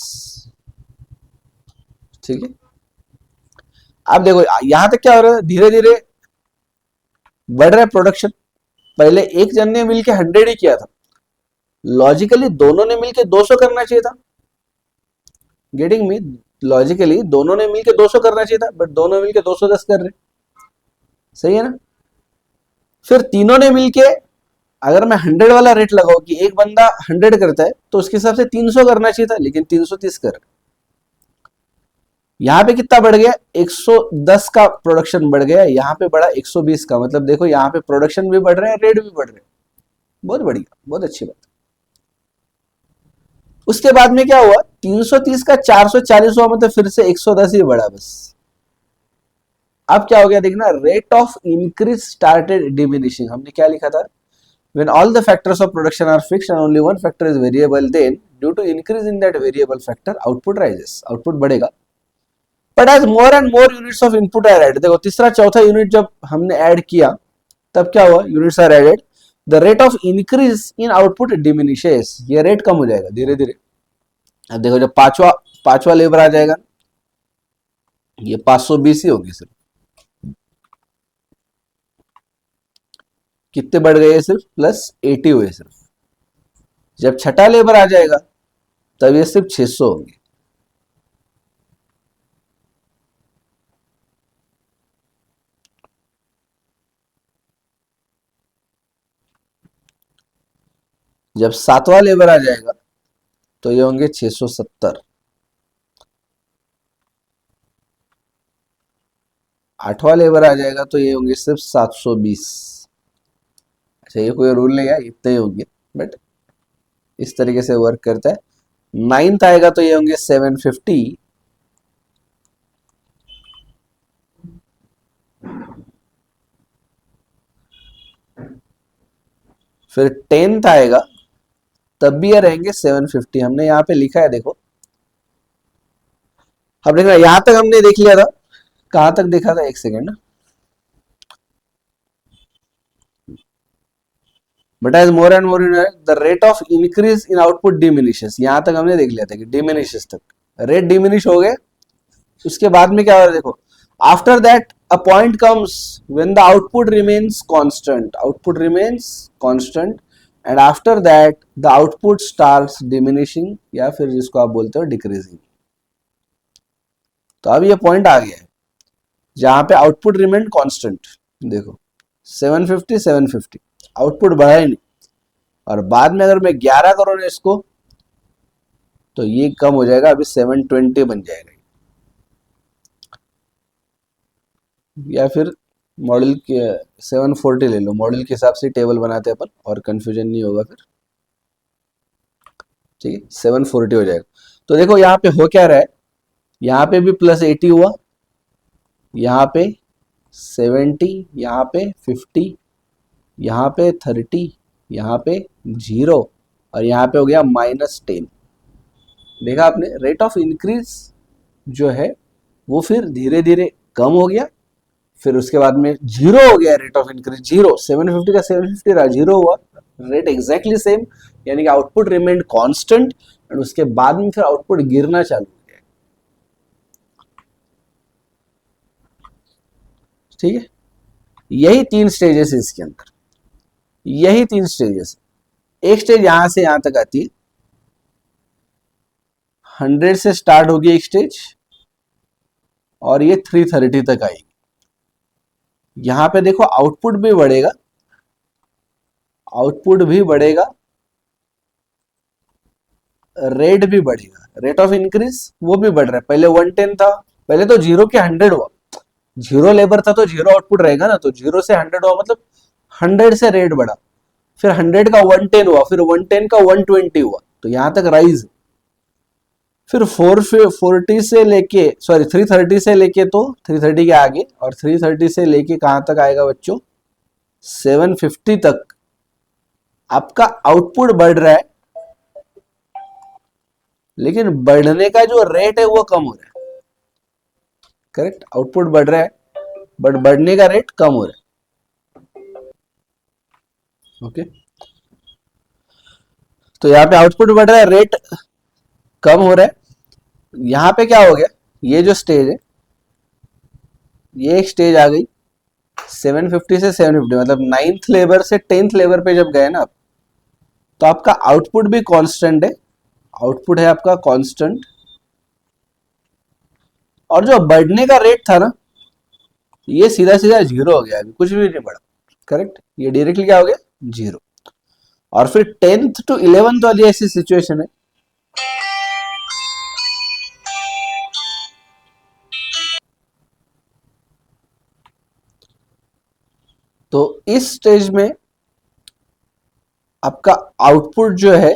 ठीक है, अब देखो यहां तक क्या हो रहा है, धीरे धीरे बढ़ रहा है प्रोडक्शन। पहले एक जन ने मिलके 100 ही किया था, लॉजिकली दोनों ने मिलके 200 करना चाहिए था। Getting me? लॉजिकली दोनों ने मिलके 200 करना चाहिए था, बट दोनों मिलके 210 कर रहे। सही है ना? फिर तीनों ने मिलके, अगर मैं 100 वाला रेट लगाऊं कि एक बंदा 100 करता है तो उसके हिसाब से 300 करना चाहिए था, लेकिन 330 कर। यहाँ पे कितना बढ़ गया? 110 का प्रोडक्शन बढ़ गया, यहाँ पे बढ़ा 120 का। मतलब देखो यहाँ पे प्रोडक्शन भी बढ़ रहा है, रेट भी बढ़ रहे हैं। बहुत बढ़िया, बहुत अच्छी बात। उसके बाद में क्या हुआ, 330 का 440 हुआ, मतलब फिर से 110 ही बढ़ा बस। अब क्या हो गया देखना, rate of increase started diminishing. हमने क्या लिखा था? When all the factors of production are fixed and only one factor is variable, then due to increase in that variable factor, output rises. Output बढ़ेगा। But as more and more units of input are added, देखो तीसरा चौथा unit जब हमने add किया तब क्या हुआ, units are added, the rate of increase in output diminishes. ये रेट कम हो जाएगा धीरे धीरे। अब देखो जब पांचवा लेबर आ जाएगा, ये 520 ही होगी सिर्फ। कितने बढ़ गए सिर्फ +80 हुए सिर्फ। जब छठा लेबर आ जाएगा तब ये सिर्फ 600 होंगे। जब सातवां लेबर आ जाएगा तो ये होंगे 670। आठवां लेबर आ जाएगा तो ये होंगे सिर्फ 720। अच्छा, ये कोई रूल नहीं है, इतने ही होंगे, बट इस तरीके से वर्क करता है। नाइन्थ आएगा तो ये होंगे 750। फिर 10th आएगा तब भी ये रहेंगे 750। हमने यहाँ पे लिखा है, देखो अब देखना, यहां तक हमने देख लिया था। कहां तक देखा था, एक second. But as more and more the rate of increase in output diminishes, यहां तक हमने देख लिया था कि डिमिनिशेस तक रेट डिमिनिश हो गए। उसके बाद में क्या हो रहा है, देखो after that a point comes when the output remains constant, output remains constant, and after that the output starts diminishing, या फिर जिसको आप बोलते हो डिक्रीजिंग। तो अब ये पॉइंट आ गया है जहां पे आउटपुट रिमेन कांस्टेंट। देखो 750 750 आउटपुट बढ़ा ही नहीं, और बाद में अगर मैं 11 करूँ ना इसको तो ये कम हो जाएगा, अभी 720 बन जाएगा। या फिर मॉडल के 740 ले लो, मॉडल के हिसाब से टेबल बनाते हैं अपन, और कंफ्यूजन नहीं होगा फिर। ठीक है, 740 हो जाएगा। तो देखो यहाँ पे हो क्या रहा है, यहाँ पे भी +80 हुआ, यहाँ पे 70, यहाँ पे 50, यहाँ पे 30, यहाँ पे 0, और यहाँ पे हो गया -10। देखा आपने, रेट ऑफ इंक्रीज जो है वो फिर धीरे धीरे कम हो गया, फिर उसके बाद में 0 हो गया रेट ऑफ इंक्रीज। 0, 750 का 750 रहा, 0 हुआ, रेट एग्जैक्टली सेम, यानी कि आउटपुट रिमेन्ड कांस्टेंट, एंड उसके बाद में फिर आउटपुट गिरना चालू हो गया। ठीक है, यही 3 स्टेजेस है इसके अंदर, यही 3 स्टेजेस। एक स्टेज यहां से यहां तक आती है, 100 से स्टार्ट होगी एक स्टेज, और ये 330 तक आएगी। यहां पे देखो आउटपुट भी बढ़ेगा, आउटपुट भी बढ़ेगा, रेट भी बढ़ेगा, रेट ऑफ इंक्रीज वो भी बढ़ रहा है। पहले 110 था, पहले तो 0 के 100 हुआ, 0 लेबर था तो 0 आउटपुट रहेगा ना, तो 0 से 100 हुआ, मतलब 100 से रेट बढ़ा, फिर 100 का 110 हुआ, फिर 110 का 120 हुआ, तो यहां तक राइज। फिर 440 से लेके, सॉरी 330 से लेके, तो 330 के आगे, और 330 से लेके कहां तक आएगा बच्चों, 750 तक आपका आउटपुट बढ़ रहा है, लेकिन बढ़ने का जो रेट है वो कम हो रहा है। करेक्ट, आउटपुट बढ़ रहा है बट बढ़ने का रेट कम हो रहा है। ओके, तो यहाँ पे आउटपुट बढ़ रहा है, रेट कम हो रहा है। यहां पे क्या हो गया, ये जो स्टेज है, ये एक स्टेज आ गई 750 से 750, मतलब 9th लेबर से 10th लेबर पे जब गए ना आप, तो आपका आउटपुट भी कांस्टेंट है, आउटपुट है आपका कांस्टेंट, और जो बढ़ने का रेट था ना, ये सीधा सीधा 0 हो गया, अभी कुछ भी नहीं बढ़ा। करेक्ट, ये डायरेक्टली क्या हो गया, 0। और फिर 10th to 11th वाली ऐसी सिचुएशन है, तो इस स्टेज में आपका आउटपुट जो है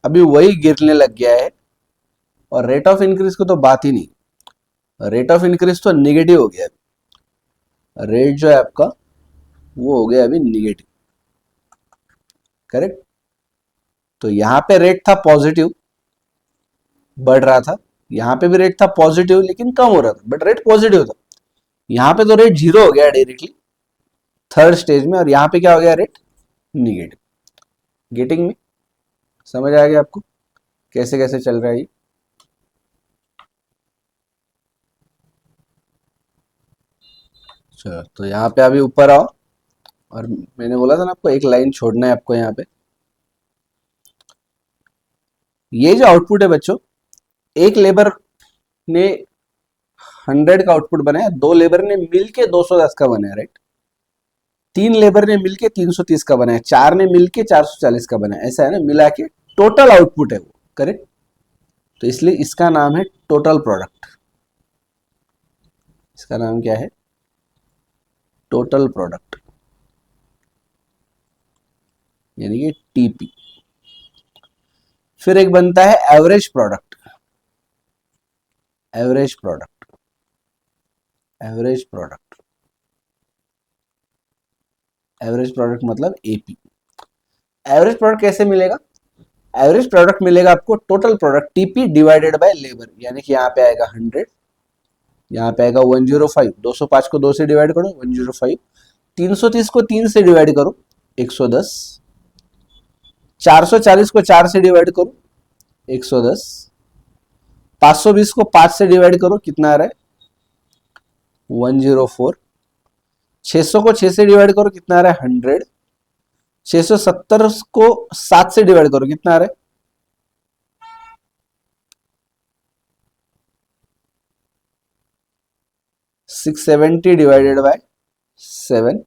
अभी वही गिरने लग गया है, और रेट ऑफ इंक्रीज को तो बात ही नहीं, रेट ऑफ इंक्रीज तो निगेटिव हो गया, रेट जो है आपका वो हो गया अभी निगेटिव। करेक्ट, तो यहां पे रेट था पॉजिटिव, बढ़ रहा था, यहां पे भी रेट था पॉजिटिव लेकिन कम हो रहा था, बट रेट पॉजिटिव था। यहां पे तो रेट 0 हो गया डायरेक्टली थर्ड स्टेज में, और यहां पे क्या हो गया, रेट निगेटिव। गेटिंग में समझ आ गया आपको कैसे कैसे चल रहा है ये। चलो, तो यहाँ पे अभी ऊपर आओ, और मैंने बोला था ना आपको एक लाइन छोड़ना है आपको यहाँ पे। ये जो आउटपुट है बच्चों, एक लेबर ने 100 का आउटपुट बनाया, दो लेबर ने मिलके 210 का बनाया, राइट। तीन लेबर ने मिलके 330 का बनाया, चार ने मिलके 440 का बनाया, ऐसा है ना, मिला के टोटल आउटपुट है वो, करेक्ट। तो इसलिए इसका नाम है टोटल प्रोडक्ट। इसका नाम क्या है? टोटल प्रोडक्ट, यानी कि टीपी। फिर एक बनता है average product. Average product, average product, average product मतलब एपी। एवरेज प्रोडक्ट कैसे मिलेगा? एवरेज प्रोडक्ट मिलेगा आपको total product TP divided by labour, यानी कि यहाँ पे आएगा 100, यहाँ पे आएगा 105, 205 को 2 से डिवाइड करो 105, 330 को 3 से डिवाइड करो 110, 440 को 4 से डिवाइड करो 110, 520 को 5 से डिवाइड करो, कितना आ रहा है? 104, 600 को 6 से डिवाइड करो, कितना आ रहा है? 100, 670 को 7 से डिवाइड करो, कितना आ रहा है? 670 डिवाइडेड बाय 7,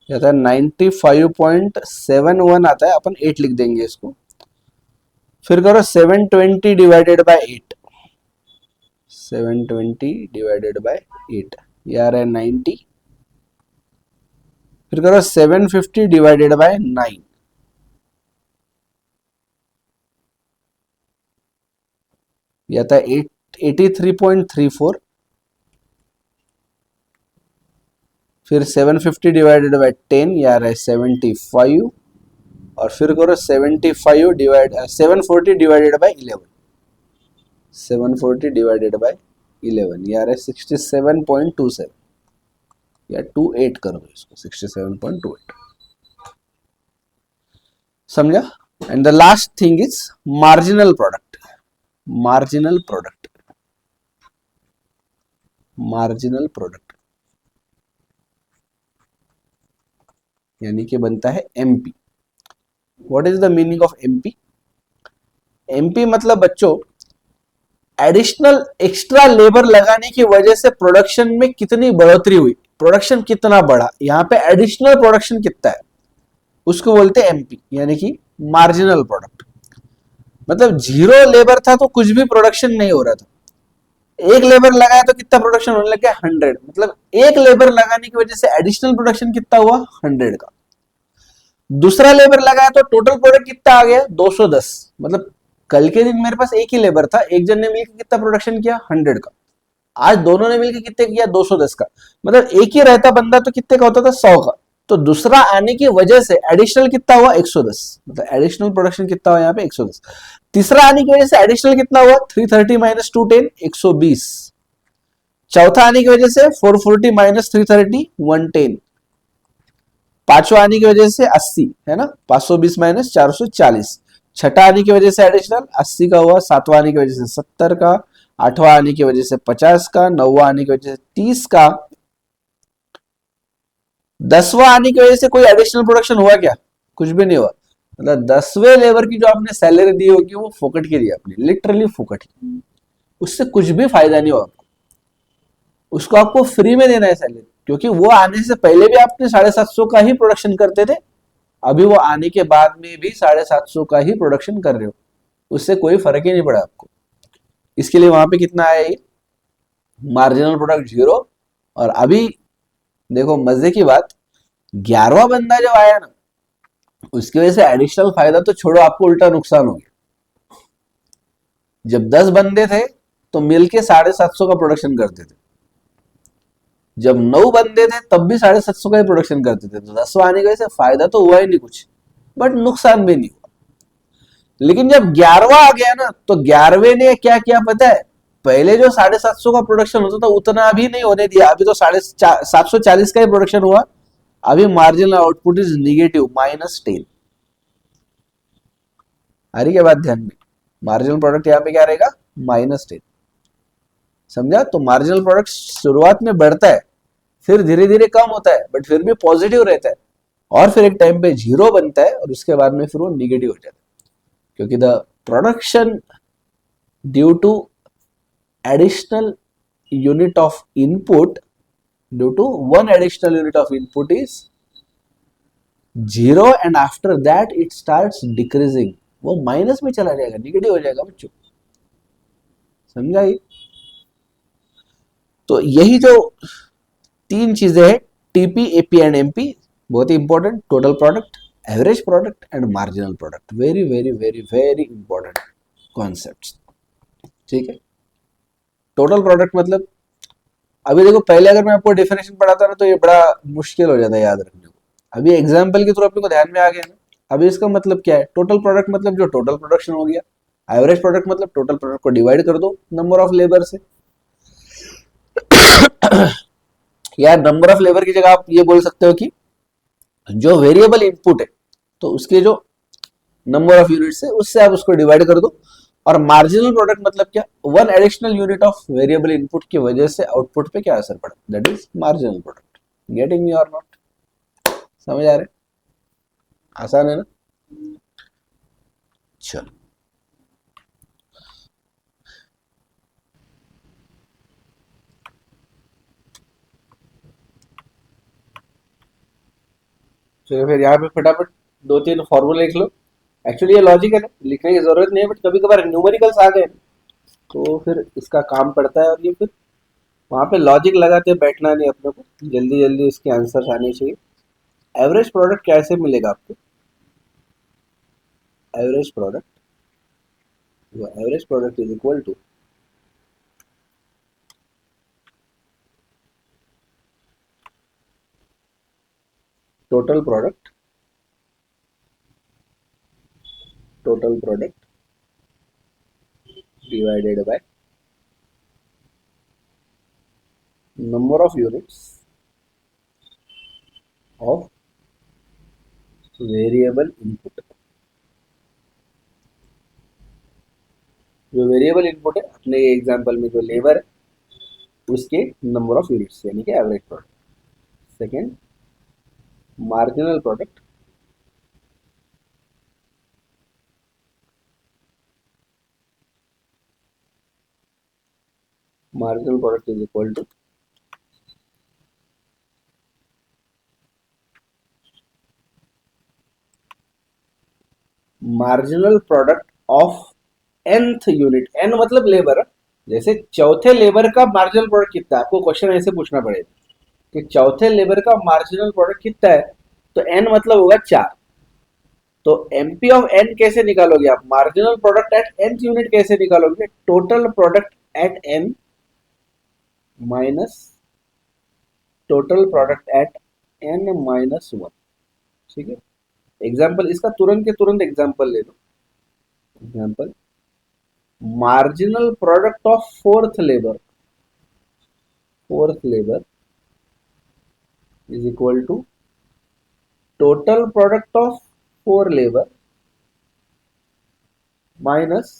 आता है 95.71 आता है, अपन 8 लिख देंगे इसको। फिर करो 720 डिवाइडेड बाय 8, 720 डिवाइडेड बाय 8, ये आ रहा है 90। फिर करो 750 डिवाइडेड बाय 9, ये आता है 83.34। फिर 750 डिवाइडेड बाय 10, ये आ रहा है 75। और फिर करो 75 divide 740 divided by 11, 740 divided by 11, ये आ रहा है 67.27, या 28 कर दो इसको, 67.28, समझा। And the last thing is marginal product. Marginal product, marginal product यानी कि बनता है MP. What is the meaning of MP? MP मतलब बच्चों एडिशनल एक्स्ट्रा लेबर लगाने की वजह से प्रोडक्शन में कितनी बढ़ोतरी हुई, प्रोडक्शन कितना बढ़ा, यहाँ पे एडिशनल प्रोडक्शन कितना है, उसको बोलते हैं एमपी, यानी कि मार्जिनल प्रोडक्ट। मतलब जीरो लेबर था तो कुछ भी प्रोडक्शन नहीं हो रहा था, एक लेबर लगाया तो कितना प्रोडक्शन होने लग गया? 100। मतलब एक लेबर लगाने की वजह से एडिशनल प्रोडक्शन कितना हुआ? 100 का। दूसरा लेबर लगाया तो टोटल प्रोडक्ट कितना आ गया? 210। मतलब कल के दिन मेरे पास एक ही लेबर था, एक जन ने मिलकर कितना प्रोडक्शन किया? 100 का। आज दोनों ने मिलकर कितने किया? 210 का। मतलब एक ही रहता बंदा तो कितने का होता था? 100 का। तो दूसरा आने की वजह से एडिशनल कितना हुआ? 110। मतलब एडिशनल प्रोडक्शन कितना हुआ यहाँ पे? 110। तीसरा आने की वजह से एडिशनल कितना हुआ? 330 माइनस 210, 120। चौथा आने की वजह से 440 माइनस 330, 110। पांचवा आने की वजह से 80 है ना, 520 माइनस 440। छठा आने की वजह से एडिशनल 80 का हुआ, सातवां आने की वजह से 70 का, आठवां आने की वजह से 50 का, नौवां आने की वजह से 30 का, 10वां आने की वजह से कोई एडिशनल प्रोडक्शन हुआ क्या? कुछ भी नहीं हुआ। मतलब 10वें लेबर की जो आपने सैलरी दी होगी वो फोकट की दी आपने, लिटरली फोकट की, उससे कुछ भी फायदा नहीं हुआ आपको, उसको आपको फ्री में देना है सैलरी, क्योंकि वो आने से पहले भी आपने 750 का ही प्रोडक्शन करते थे, अभी वो आने के बाद में भी 750 का ही प्रोडक्शन कर रहे हो, उससे कोई फर्क ही नहीं पड़ा आपको। इसके लिए वहां पे कितना आया? ये मार्जिनल प्रोडक्ट 0। और अभी देखो मजे की बात, 11वां बंदा जब आया ना, उसकी वजह से एडिशनल फायदा तो छोड़ो, आपको उल्टा नुकसान हो गया। जब 10 बंदे थे तो मिलके 750 का प्रोडक्शन करते थे, जब 9 बंदे थे तब भी 750 का ही प्रोडक्शन करते थे। तो 10वां आने की वजह से फायदा तो हुआ ही नहीं कुछ, बट नुकसान भी नहीं हुआ। लेकिन जब 11वां आ गया ना, तो 11वें ने क्या किया पता है? पहले जो 750 का प्रोडक्शन होता था उतना भी नहीं होने दिया, अभी तो 740 का ही प्रोडक्शन हुआ, अभी मार्जिनल आउटपुट इज निगेटिव -10। आ रही है बात ध्यान में? मार्जिनल प्रोडक्ट यहाँ पे क्या रहेगा? -10। समझा? तो मार्जिनल प्रोडक्ट शुरुआत में बढ़ता है, फिर धीरे धीरे कम होता है, बट फिर भी पॉजिटिव रहता है, और फिर एक टाइम पे जीरो बनता है, और उसके बाद में फिर वो निगेटिव हो जाता है, क्योंकि the production due to additional unit of input, due to one additional unit of input is zero, and after that it starts decreasing, वो माइनस में चला जाएगा, निगेटिव हो जाएगा बच्चों। समझा ये? तो यही जो तीन चीजें हैं, टीपी, एपी एंड एमपी, बहुत ही important. Total product, average product and marginal product, very very very very important concepts. ठीक है? टोटल प्रोडक्ट मतलब, अभी देखो पहले अगर मैं आपको डेफिनेशन पढ़ाता ना तो ये बड़ा मुश्किल हो जाता है याद रखने को। अभी एग्जाम्पल के थ्रू अपने को ध्यान में आ गया ना। अभी इसका मतलब क्या है? टोटल प्रोडक्ट मतलब जो टोटल प्रोडक्शन हो गया। एवरेज प्रोडक्ट मतलब टोटल प्रोडक्ट को डिवाइड कर दो नंबर ऑफ लेबर से, या नंबर ऑफ लेबर की जगह आप ये बोल सकते हो कि जो वेरिएबल इनपुट है तो उसके जो नंबर ऑफ यूनिट्स है उससे आप उसको डिवाइड कर दो। और मार्जिनल प्रोडक्ट मतलब क्या? One additional unit of variable input की वजह से आउटपुट पे क्या असर पड़ा, that is marginal product. Getting me और नॉट? समझ आ रहे? आसान है ना? चलो, चलो फिर यहाँ पे फटाफट दो तीन फॉर्मूले लिख लो। एक्चुअली ये लॉजिक है ना, लिखने की जरूरत नहीं है, बट कभी कभार न्यूमेरिकल्स आ गए तो फिर इसका काम पड़ता है, और ये फिर वहाँ पे लॉजिक लगाते बैठना नहीं अपने को, जल्दी जल्दी इसके आंसर्स आने चाहिए। एवरेज प्रोडक्ट कैसे मिलेगा आपको? Average product, average product is equal to total product, total product divided by number of units of variable input। जो वेरिएबल इनपुट है अपने एग्जांपल में जो लेबर है उसके नंबर ऑफ यूनिट्स, यानी कि average product. Second, marginal product, marginal product is equal to marginal product of nth unit. n मतलब लेबर। जैसे चौथे लेबर का मार्जिनल प्रोडक्ट कितना है, आपको क्वेश्चन ऐसे पूछना पड़ेगा कि चौथे लेबर का मार्जिनल प्रोडक्ट कितना है, तो n मतलब होगा 4। तो एमपी ऑफ एन कैसे निकालोगे आप? Marginal product at n unit कैसे निकालोगे? Total product at n minus total product at n-1। ठीक है? एग्जाम्पल इसका तुरंत के तुरंत एग्जाम्पल ले लो। Example, marginal product of fourth labour is equal to total product of 4 labour minus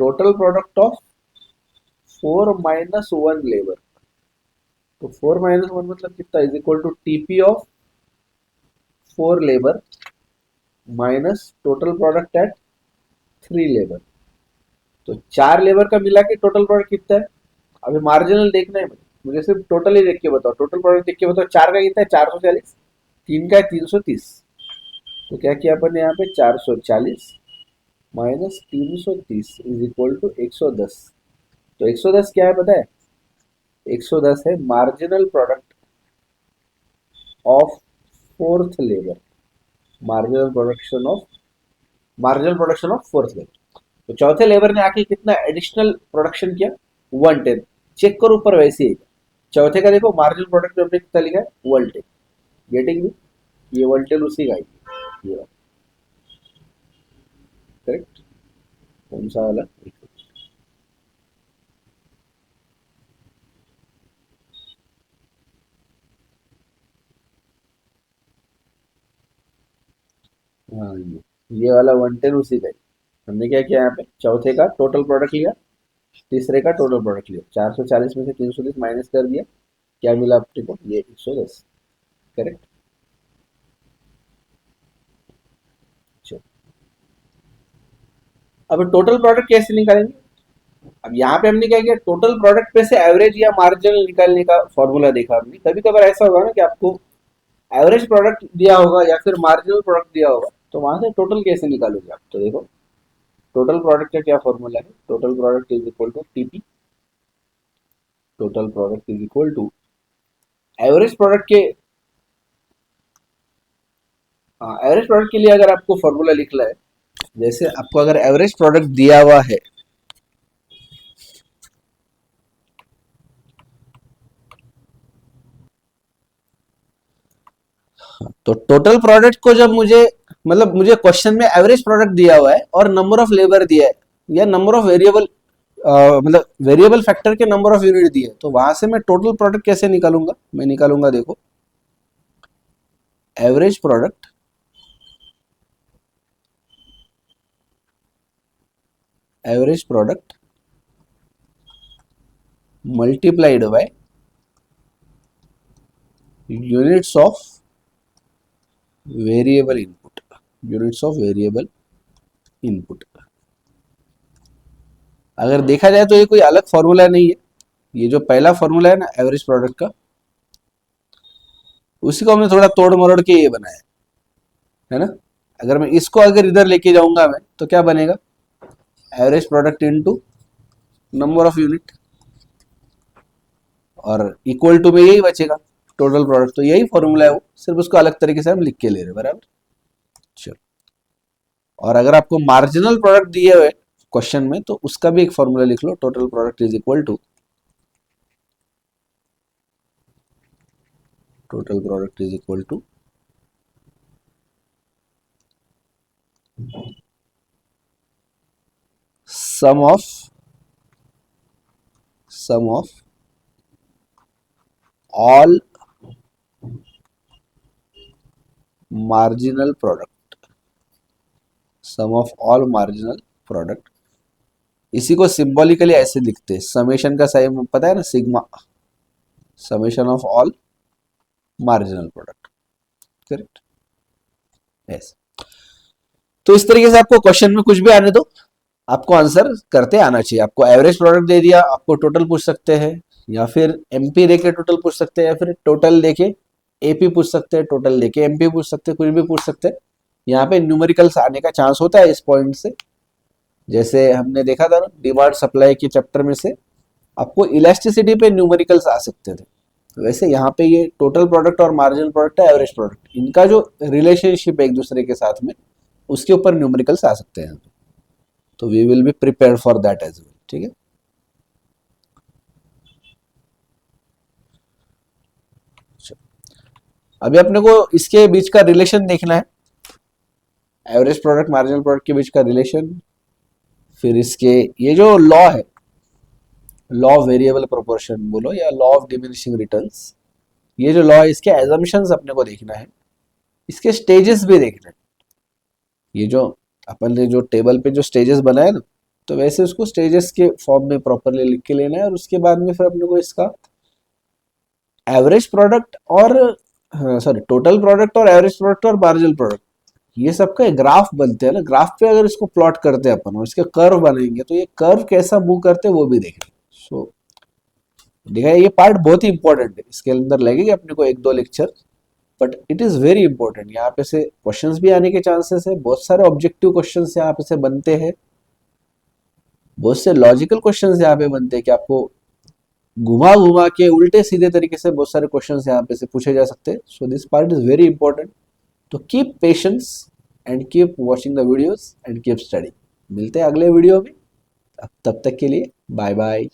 total product of 4-1 labour. तो 4-1 मतलब कितना? Is equal to TP of 4 labour minus total product at 3 labour. तो 4 लेबर का मिला के total product कितना है? अभी मार्जिनल देखना है मुझे, सिर्फ टोटल ही देख के बताओ। टोटल प्रोडक्ट देख के बताओ, 4 का कितना है? 440। 3 का है 330। तो क्या किया अपन ने यहाँ पे? 440 माइनस 330 इज इक्वल टू 110। तो 110 क्या है पता है? 110 है marginal product of fourth labour, marginal production of fourth labour. तो चौथे लेबर ने आके कितना एडिशनल प्रोडक्शन किया? 110। चेक करो ऊपर वैसे ही। चौथे का देखो मार्जिनल प्रोडक्ट हमने कितना लिखा है? 110। गेटिंग भी, ये 110 उसी का है, ये करेक्ट। कौन सा वाला? हाँ ये वाला 110 उसी का ही। हमने क्या किया यहाँ पे, चौथे का टोटल प्रोडक्ट लिया, तीसरे का टोटल प्रोडक्ट लिया, 440 में से 320 माइनस कर दिया, क्या मिला अपने को, ये 110। करेक्ट। चलो अब टोटल प्रोडक्ट कैसे निकालेंगे। अब यहाँ पे हमने क्या किया, टोटल प्रोडक्ट पे से एवरेज या मार्जिनल निकालने का फॉर्मूला देखा हमने। कभी कभार ऐसा होगा ना कि आपको एवरेज प्रोडक्ट दिया होगा या फिर मार्जिनल प्रोडक्ट दिया होगा, तो वहां से टोटल कैसे निकालोगे आप। तो देखो टोटल प्रोडक्ट का क्या फॉर्मूला है, total product is equal to TP, total product is equal to average product के, एवरेज प्रोडक्ट के लिए अगर आपको फॉर्मूला लिखना है, जैसे आपको अगर एवरेज प्रोडक्ट दिया हुआ है, तो टोटल प्रोडक्ट को जब मुझे, मतलब मुझे क्वेश्चन में एवरेज प्रोडक्ट दिया हुआ है और नंबर ऑफ लेबर दिया है या नंबर ऑफ वेरिएबल, मतलब वेरिएबल फैक्टर के नंबर ऑफ यूनिट दिए, तो वहां से मैं टोटल प्रोडक्ट कैसे निकालूंगा, मैं निकालूंगा देखो average product multiplied by units of variable input, units of variable input. अगर देखा जाए तो ये कोई अलग फॉर्मूला नहीं है, ये जो पहला फॉर्मूला है ना एवरेज प्रोडक्ट का, उसी को हमने थोड़ा तोड़ मरोड़ के ये बनाया है ना। अगर मैं इसको अगर इधर लेके जाऊंगा मैं, तो क्या बनेगा, average product into number of unit, और इक्वल टू में यही बचेगा टोटल प्रोडक्ट। तो यही फॉर्मूला है वो, सिर्फ उसको अलग तरीके से हम लिख के ले रहे हैं, बराबर। चलो, और अगर आपको मार्जिनल प्रोडक्ट दिए हुए क्वेश्चन में, तो उसका भी एक फॉर्मूला लिख लो, total product is equal to, total product is equal to sum of all marginal product, sum of all marginal product. इसी को सिंबॉलिकली ऐसे लिखते हैं, समेशन का साइन पता है ना, sigma, summation of all marginal product. Correct, yes. तो इस तरीके से आपको क्वेश्चन में कुछ भी आने दो, आपको आंसर करते आना चाहिए। आपको एवरेज प्रोडक्ट दे दिया, आपको टोटल पूछ सकते हैं, या फिर एमपी देके टोटल पूछ सकते हैं, या फिर टोटल देके एपी पूछ सकते हैं, टोटल देके एमपी पूछ सकते हैं, कुछ भी पूछ सकते हैं। यहाँ पे न्यूमेरिकल्स आने का चांस होता है इस पॉइंट से। जैसे हमने देखा था ना डिमांड सप्लाई के चैप्टर में से, आपको इलास्टिसिटी पे न्यूमेरिकल्स आ सकते थे। वैसे यहाँ पे ये टोटल प्रोडक्ट और मार्जिनल प्रोडक्ट है, एवरेज प्रोडक्ट, इनका जो रिलेशनशिप है एक दूसरे के साथ में, उसके ऊपर न्यूमेरिकल्स आ सकते हैं। तो we will be prepare for that as well. ठीक है, अभी अपने को इसके बीच का रिलेशन देखना है, एवरेज प्रोडक्ट मार्जिनल प्रोडक्ट के बीच का रिलेशन। फिर इसके ये जो लॉ है, लॉ ऑफ वेरिएबल प्रोपोर्शन बोलो या लॉ ऑफ डिमिनिशिंग रिटर्न्स, ये जो लॉ है इसके एजम्पशंस अपने को देखना है, इसके स्टेजेस भी देखना है। ये जो अपन ने जो टेबल पे जो स्टेजेस बनाए ना, तो वैसे उसको स्टेजेस के फॉर्म में प्रॉपरली लिख के लेना है, और उसके बाद में फिर अपने को इसका एवरेज प्रोडक्ट और, सॉरी, टोटल प्रोडक्ट और एवरेज प्रोडक्ट और मार्जिनल प्रोडक्ट, ये सबका ग्राफ बनते हैं ना। ग्राफ पे अगर इसको प्लॉट करते हैं अपन और इसके कर्व बनाएंगे, तो ये कर्व कैसा मूव करते हैं वो भी देखेंगे। सो देखा, ये पार्ट बहुत ही इंपॉर्टेंट है, इसके अंदर लगेगा अपने को एक दो lecture, but it is very important. यहाँ पे से क्वेश्चंस भी आने के चांसेस है, बहुत सारे ऑब्जेक्टिव क्वेश्चंस यहाँ पे से बनते हैं, बहुत से लॉजिकल क्वेश्चंस यहाँ पे बनते हैं कि आपको घुमा घुमा के उल्टे सीधे तरीके से बहुत सारे क्वेश्चंस यहाँ पे से पूछे जा सकते हैं। So this part is very important, तो keep patience and keep watching the videos and keep study. मिलते हैं अगले वीडियो में, तब तक के लिए बाय बाय।